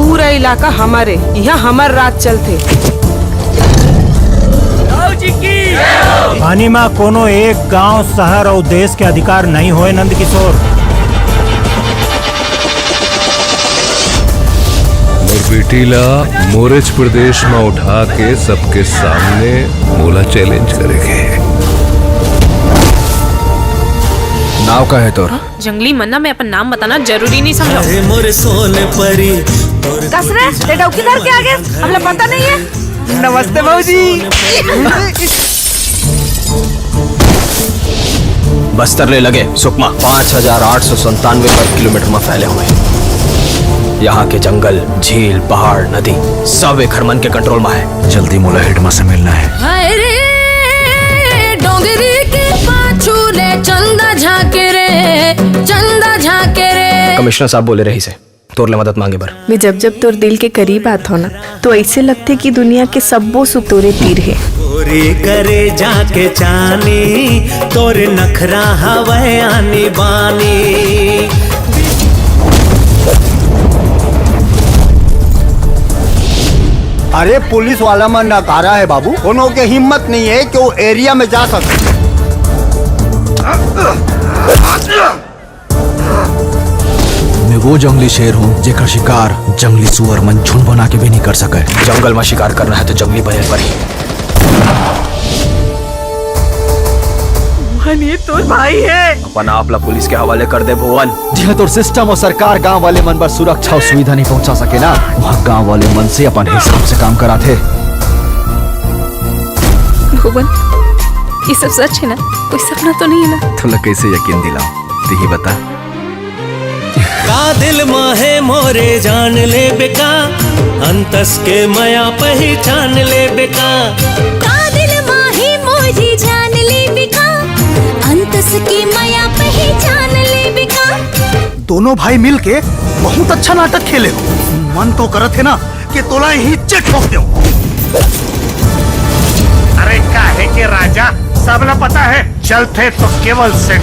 पूरा इलाका हमारे, यहाँ हमार रात चलते। पानी में कोनो एक गांव, शहर और देश के अधिकार नहीं होए नंद किशोर। मोर बेटीला मोरेज प्रदेश में उठा के सबके सामने मोला चैलेंज करेंगे। नाव का है तोर? जंगली मन्ना में अपन नाम बताना जरूरी नहीं समझो। कसरे ते डौकी धर के आगे, हमें पता नहीं है। नमस्ते भाऊजी। बस्तर ले लगे सुकमा 5897 वर्ग किलोमीटर में फैले हुए। यहाँ के जंगल, झील, पहाड़, नदी सब एक हरमन के कंट्रोल में है। जल्दी मोला हेडमा से मिलना है। कमिश्नर साहब बोले रही से तोरले मदद मांगे बर। मैं जब जब तोर दिल के करीब आत हो ना, तो ऐसे लगते कि दुनिया के सबो सुख तोरे तीर है। तोरे करे जाके चानी, तोरे नखरा हवे आनी बानी। अरे पुलिस वाला में नकारा है बाबू, उन्हों के हिम्मत नहीं है कि वो एरिया में जा सके। मैं वो जंगली शेर हूँ जेकर शिकार जंगली सुअर मन झुंड बना के भी नहीं कर सके। जंगल में शिकार करना है तो जंगली बने पर ही। ये तो भाई है। अपन आपला पुलिस के हवाले कर दे भुवन। जहाँ तो सिस्टम और सरकार गांव वाले मन पर सुरक्षा और सुविधा नहीं पहुंचा सके ना, वहाँ गांव वाले मन से अपन हिसाब से काम करा थे। भुवन, ये सब सच है ना? कोई सपना तो नहीं है ना? थोड़ा कैसे यकीन दिलाऊं, तू ही बता। का दिल माहे मोरे जान ले बेका, अंतस के माया पहचान ले बेका। का दिल माहे मोरी जान ले बेका, अंतस की माया पहचान ले बेका। दोनों भाई मिलके बहुत अच्छा नाटक खेले हो। मन तो करत है ना कि तोला ही चट ठोक दो। अरे काहे के राजा, सबला पता है, चलते तो केवल से।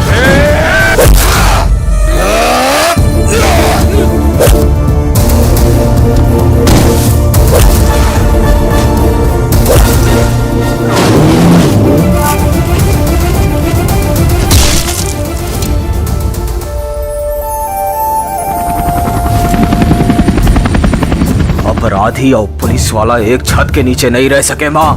अपराधी और पुलिस वाला एक छत के नीचे नहीं रह सके माँ।